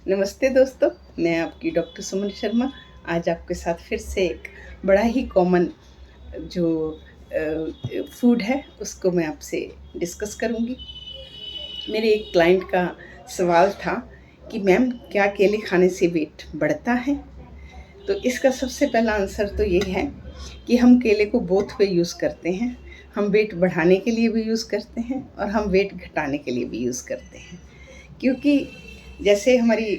नमस्ते दोस्तों, मैं आपकी डॉक्टर सुमन शर्मा आज आपके साथ फिर से एक बड़ा ही कॉमन जो फूड है उसको मैं आपसे डिस्कस करूँगी। मेरे एक क्लाइंट का सवाल था कि मैम क्या केले खाने से वेट बढ़ता है? तो इसका सबसे पहला आंसर तो ये है कि हम केले को बोथ वे यूज़ करते हैं। हम वेट बढ़ाने के लिए भी यूज़ करते हैं और हम वेट घटाने के लिए भी यूज़ करते हैं। क्योंकि जैसे हमारी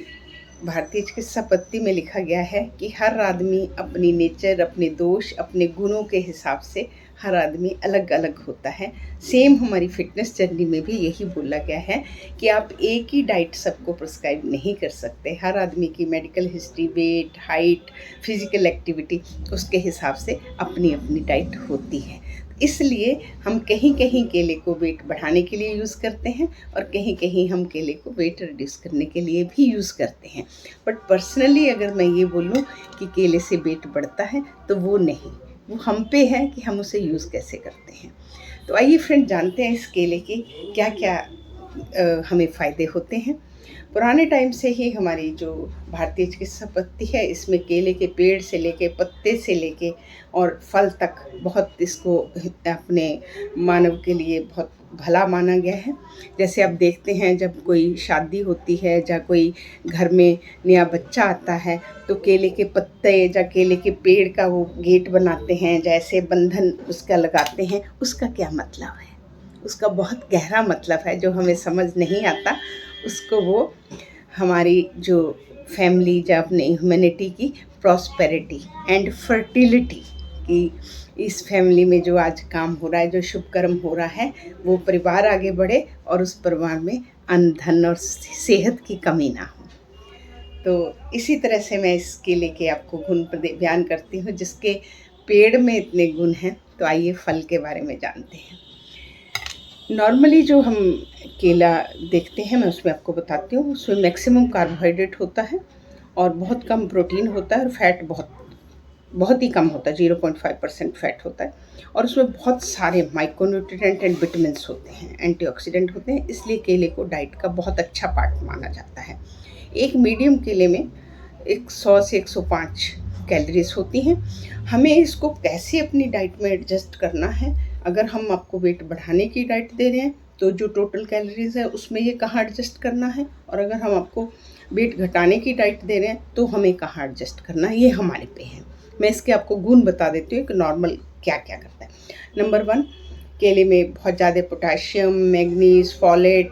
भारतीय चिकित्सा पद्धति में लिखा गया है कि हर आदमी अपनी नेचर, अपने दोष, अपने गुणों के हिसाब से हर आदमी अलग अलग होता है। सेम हमारी फिटनेस जर्नी में भी यही बोला गया है कि आप एक ही डाइट सबको प्रिस्क्राइब नहीं कर सकते। हर आदमी की medical history, weight, height, physical activity उसके हिसाब से अपनी अपनी डाइट होती है। इसलिए हम कहीं कहीं केले को वेट बढ़ाने के लिए यूज़ करते हैं और कहीं कहीं हम केले को वेट रिड्यूस करने के लिए भी यूज़ करते हैं। बट पर्सनली अगर मैं ये बोलूँ कि केले से वेट बढ़ता है तो वो नहीं, वो हम पे है कि हम उसे यूज़ कैसे करते हैं। तो आइए फ्रेंड जानते हैं इस केले के क्या क्या हमें फ़ायदे होते हैं। पुराने टाइम से ही हमारी जो भारतीय चिकित्सा पद्धति है इसमें केले के पेड़ से लेके, पत्ते से लेके और फल तक बहुत इसको अपने मानव के लिए बहुत भला माना गया है। जैसे आप देखते हैं जब कोई शादी होती है या कोई घर में नया बच्चा आता है तो केले के पत्ते या केले के पेड़ का वो गेट बनाते हैं, जैसे बंधन उसका लगाते हैं। उसका क्या मतलब है? उसका बहुत गहरा मतलब है जो हमें समझ नहीं आता। उसको वो हमारी जो फैमिली या अपने ह्यूमैनिटी की प्रॉस्पेरिटी एंड फर्टिलिटी की, इस फैमिली में जो आज काम हो रहा है, जो शुभ कर्म हो रहा है, वो परिवार आगे बढ़े और उस परिवार में अन्न धन और सेहत की कमी ना हो। तो इसी तरह से मैं इसके लेके आपको गुण बयान करती हूँ जिसके पेड़ में इतने गुण हैं। तो आइए फल के बारे में जानते हैं। नॉर्मली जो हम केला देखते हैं मैं उसमें आपको बताती हूँ, उसमें मैक्सिमम कार्बोहाइड्रेट होता है और बहुत कम प्रोटीन होता है और फैट बहुत बहुत ही कम होता है, 0.5% फैट होता है। और उसमें बहुत सारे माइक्रोन्यूट्रिएंट एंड विटामिन्स होते हैं, एंटीऑक्सीडेंट होते हैं। इसलिए केले को डाइट का बहुत अच्छा पार्ट माना जाता है। एक मीडियम केले में 100 से 105 कैलोरीज होती हैं। हमें इसको कैसे अपनी डाइट में एडजस्ट करना है? अगर हम आपको वेट बढ़ाने की डाइट दे रहे हैं तो जो टोटल कैलोरीज है उसमें ये कहाँ एडजस्ट करना है, और अगर हम आपको वेट घटाने की डाइट दे रहे हैं तो हमें कहाँ एडजस्ट करना है, ये हमारे पे है। मैं इसके आपको गुण बता देती हूँ कि नॉर्मल क्या क्या करता है। नंबर 1, केले में बहुत ज़्यादा potassium, manganese, folate,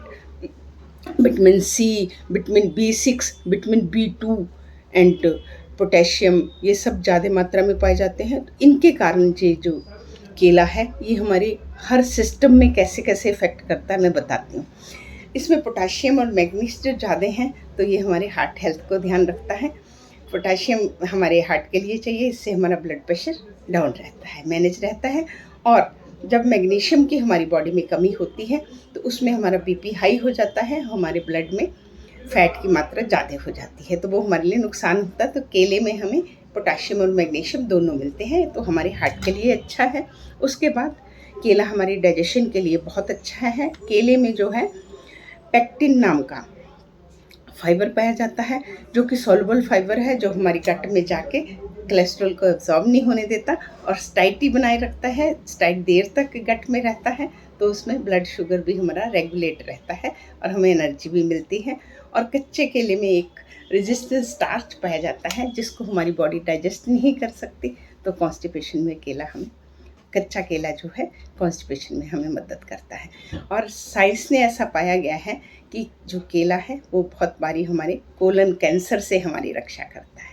vitamin C, vitamin B6, vitamin B2 and potassium, ये सब ज़्यादा मात्रा में पाए जाते हैं। तो इनके कारण ये जो केला है ये हमारे हर सिस्टम में कैसे कैसे इफ़ेक्ट करता है मैं बताती हूँ। इसमें पोटाशियम और मैग्नीज जो ज़्यादा हैं तो ये हमारे हार्ट हेल्थ को ध्यान रखता है। पोटाशियम हमारे हार्ट के लिए चाहिए, इससे हमारा ब्लड प्रेशर डाउन रहता है, मैनेज रहता है। और जब मैग्नीशियम की हमारी बॉडी में कमी होती है तो उसमें हमारा बीपी हाई हो जाता है, हमारे ब्लड में फैट की मात्रा ज़्यादा हो जाती है, तो वो हमारे लिए नुकसान होता है। तो केले में हमें पोटाशियम और मैग्नीशियम दोनों मिलते हैं, तो हमारे हार्ट के लिए अच्छा है। उसके बाद केला हमारी डाइजेशन के लिए बहुत अच्छा है। केले में जो है पेक्टिन नाम का फाइबर पाया जाता है जो कि सॉल्युबल फाइबर है, जो हमारी गट में जाके कोलेस्ट्रॉल को एब्जॉर्ब नहीं होने देता और स्टाइटी बनाए रखता है। स्टाइट देर तक गट में रहता है तो उसमें ब्लड शुगर भी हमारा रेगुलेट रहता है और हमें एनर्जी भी मिलती है। और कच्चे केले में एक रेजिस्टेंस स्टार्च पाया जाता है जिसको हमारी बॉडी डाइजेस्ट नहीं कर सकती, तो कॉन्स्टिपेशन में केला हमें, कच्चा केला जो है कॉन्स्टिपेशन में हमें मदद करता है। और साइंस ने ऐसा पाया गया है कि जो केला है वो बहुत बारी हमारे कोलन कैंसर से हमारी रक्षा करता है।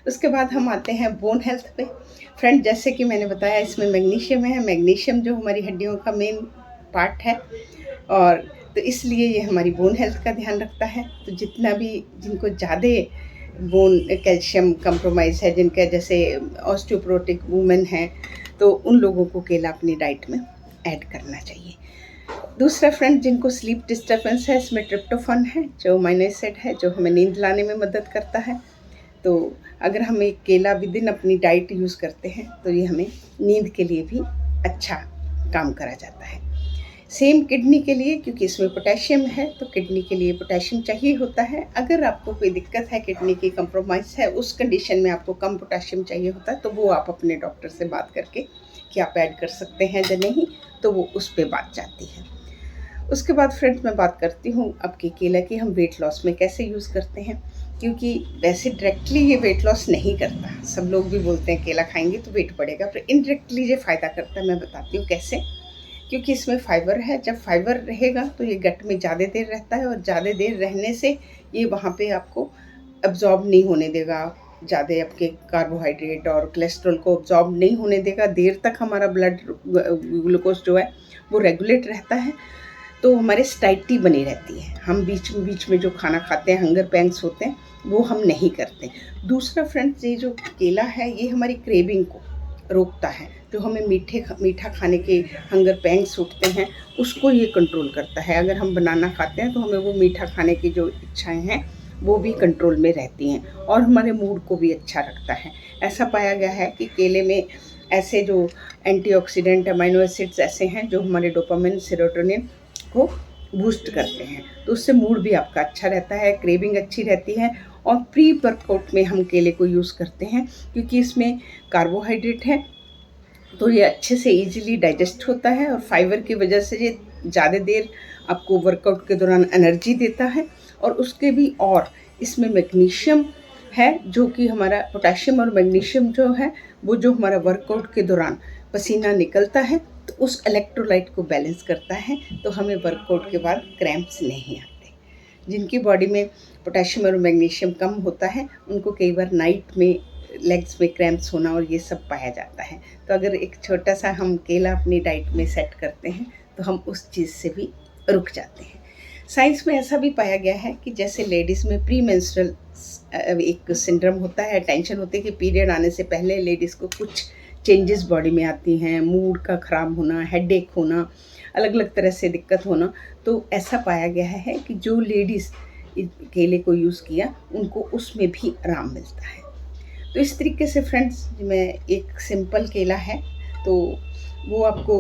उसके बाद हम आते हैं बोन हेल्थ पे। फ्रेंड, जैसे कि मैंने बताया इसमें मैग्नीशियम है। मैग्नीशियम जो हमारी हड्डियों का मेन पार्ट है, और तो इसलिए ये हमारी बोन हेल्थ का ध्यान रखता है। तो जितना भी जिनको ज़्यादा बोन कैल्शियम कंप्रोमाइज़ है, जिनका जैसे ऑस्टियोपोरोटिक वुमेन है, तो उन लोगों को केला अपनी डाइट में ऐड करना चाहिए। दूसरा फ्रेंड, जिनको स्लीप डिस्टर्बेंस है, इसमें ट्रिप्टोफन है जो अमीनो एसिड है जो हमें नींद लाने में मदद करता है। तो अगर हम एक केला विद इन अपनी डाइट यूज़ करते हैं तो ये हमें नींद के लिए भी अच्छा काम करा जाता है। सेम किडनी के लिए, क्योंकि इसमें पोटेशियम है तो किडनी के लिए पोटेशियम चाहिए होता है। अगर आपको कोई दिक्कत है, किडनी की कंप्रोमाइज़ है, उस कंडीशन में आपको कम पोटेशियम चाहिए होता है, तो वो आप अपने डॉक्टर से बात करके कि आप ऐड कर सकते हैं या नहीं, तो वो उस पर बात जाती है। उसके बाद फ्रेंड्स मैं बात करती हूँ आपकी केला की हम वेट लॉस में कैसे यूज़ करते हैं, क्योंकि वैसे डायरेक्टली ये वेट लॉस नहीं करता। सब लोग भी बोलते हैं केला खाएंगे तो वेट बढ़ेगा, पर इनडायरेक्टली ये फ़ायदा करता है। मैं बताती हूँ कैसे। क्योंकि इसमें फाइबर है, जब फाइबर रहेगा तो ये गट में ज़्यादा देर रहता है, और ज़्यादा देर रहने से ये वहाँ पे आपको अब्जॉर्ब नहीं होने देगा, ज़्यादा आपके कार्बोहाइड्रेट और कोलेस्ट्रॉल को अब्जॉर्ब नहीं होने देगा। देर तक हमारा ब्लड ग्लूकोज जो है वो रेगुलेट रहता है, तो हमारे स्टाइटी बनी रहती है। हम बीच में जो खाना खाते हैं, हंगर पैंग्स होते हैं, वो हम नहीं करते। दूसरा फ्रेंड्स, ये जो केला है ये हमारी क्रेविंग को रोकता है। जो हमें मीठा खाने के हंगर पैंग्स उठते हैं, उसको ये कंट्रोल करता है। अगर हम बनाना खाते हैं तो हमें वो मीठा खाने की जो इच्छाएं हैं वो भी कंट्रोल में रहती हैं, और हमारे मूड को भी अच्छा रखता है। ऐसा पाया गया है कि केले में ऐसे जो एंटीऑक्सीडेंट अमीनो एसिड्स ऐसे हैं जो हमारे डोपामिन सेरोटोनिन को बूस्ट करते हैं, तो उससे मूड भी आपका अच्छा रहता है, क्रेविंग अच्छी रहती है। और प्री वर्कआउट में हम केले को यूज़ करते हैं, क्योंकि इसमें कार्बोहाइड्रेट है, तो ये अच्छे से इजीली डाइजेस्ट होता है, और फाइबर की वजह से ये ज़्यादा देर आपको वर्कआउट के दौरान एनर्जी देता है। और उसके भी और इसमें मैग्नीशियम है, जो कि हमारा पोटेशियम और मैग्नीशियम जो है वो जो हमारा वर्कआउट के दौरान पसीना निकलता है तो उस इलेक्ट्रोलाइट को बैलेंस करता है, तो हमें वर्कआउट के बाद क्रैम्प्स नहीं आते। जिनकी बॉडी में पोटेशियम और मैग्नीशियम कम होता है उनको कई बार नाइट में लेग्स में क्रैम्प्स होना और ये सब पाया जाता है। तो अगर एक छोटा सा हम केला अपनी डाइट में सेट करते हैं तो हम उस चीज़ से भी रुक जाते हैं। साइंस में ऐसा भी पाया गया है कि जैसे लेडीज़ में प्री मेंस्ट्रुअल एक सिंड्रोम होता है, टेंशन होती है कि पीरियड आने से पहले लेडीज़ को कुछ चेंजेस बॉडी में आती हैं, मूड का ख़राब होना, हेडेक होना, अलग अलग तरह से दिक्कत होना। तो ऐसा पाया गया है कि जो लेडीज़ केले को यूज़ किया उनको उसमें भी आराम मिलता है। तो इस तरीके से फ्रेंड्स, मैं एक सिंपल केला है तो वो आपको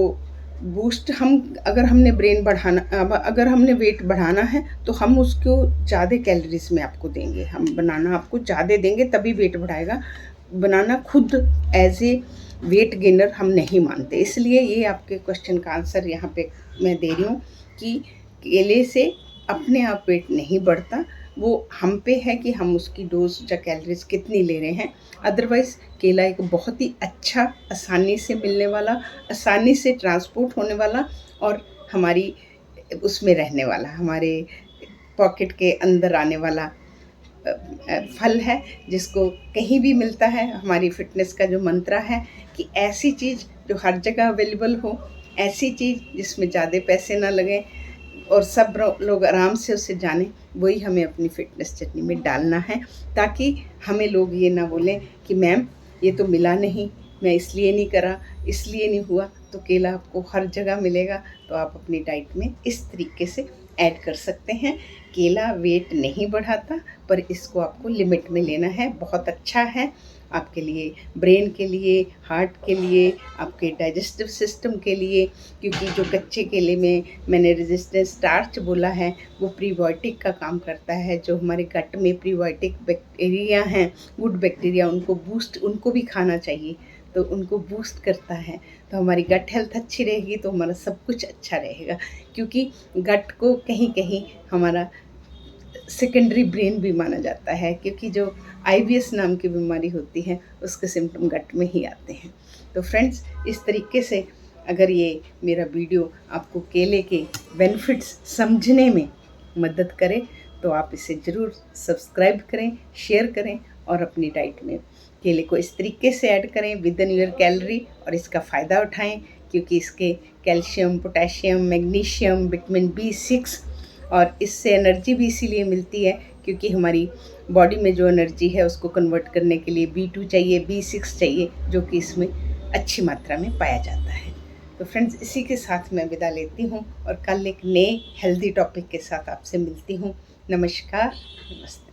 बूस्ट, हम अगर हमने ब्रेन बढ़ाना, अगर हमने वेट बढ़ाना है तो हम उसको ज़्यादा कैलोरीज में आपको देंगे, हम बनाना आपको ज़्यादा देंगे तभी वेट बढ़ाएगा। बनाना खुद एज ए वेट गेनर हम नहीं मानते, इसलिए ये आपके क्वेश्चन का आंसर यहाँ पे मैं दे रही हूँ कि केले से अपने आप वेट नहीं बढ़ता, वो हम पे है कि हम उसकी डोज या कैलोरीज कितनी ले रहे हैं। अदरवाइज़ केला एक बहुत ही अच्छा, आसानी से मिलने वाला, आसानी से ट्रांसपोर्ट होने वाला और हमारी उसमें रहने वाला, हमारे पॉकेट के अंदर आने वाला फल है, जिसको कहीं भी मिलता है। हमारी फिटनेस का जो मंत्र है कि ऐसी चीज़ जो हर जगह अवेलेबल हो, ऐसी चीज़ जिसमें ज़्यादा पैसे ना लगें और सब लोग आराम से उसे जानें, वही हमें अपनी फ़िटनेस जर्नी में डालना है, ताकि हमें लोग ये ना बोलें कि मैम ये तो मिला नहीं, मैं इसलिए नहीं करा, इसलिए नहीं हुआ। तो केला आपको हर जगह मिलेगा, तो आप अपनी डाइट में इस तरीके से ऐड कर सकते हैं। केला वेट नहीं बढ़ाता, पर इसको आपको लिमिट में लेना है। बहुत अच्छा है आपके लिए, ब्रेन के लिए, हार्ट के लिए, आपके डाइजेस्टिव सिस्टम के लिए, क्योंकि जो कच्चे केले में मैंने रेजिस्टेंस स्टार्च बोला है वो प्रीबायोटिक का काम करता है। जो हमारे गट में प्रीबायोटिक बैक्टीरिया हैं, गुड बैक्टीरिया, उनको बूस्ट, उनको भी खाना चाहिए, तो उनको बूस्ट करता है। तो हमारी गट हेल्थ अच्छी रहेगी तो हमारा सब कुछ अच्छा रहेगा, क्योंकि गट को कहीं कहीं हमारा सेकेंडरी ब्रेन भी माना जाता है, क्योंकि जो आईबीएस नाम की बीमारी होती है उसके सिम्टम गट में ही आते हैं। तो फ्रेंड्स, इस तरीके से अगर ये मेरा वीडियो आपको केले के बेनिफिट्स समझने में मदद करे तो आप इसे ज़रूर सब्सक्राइब करें, शेयर करें और अपनी डाइट में केले को इस तरीके से ऐड करें विद इन योर कैलोरी, और इसका फ़ायदा उठाएं, क्योंकि इसके calcium, potassium, magnesium, vitamin B6, और इससे एनर्जी भी इसीलिए मिलती है क्योंकि हमारी बॉडी में जो एनर्जी है उसको कन्वर्ट करने के लिए B2 चाहिए, B6 चाहिए, जो कि इसमें अच्छी मात्रा में पाया जाता है। तो फ्रेंड्स, इसी के साथ मैं विदा लेती हूँ और कल एक नए हेल्दी टॉपिक के साथ आपसे मिलती हूँ। नमस्कार, नमस्ते।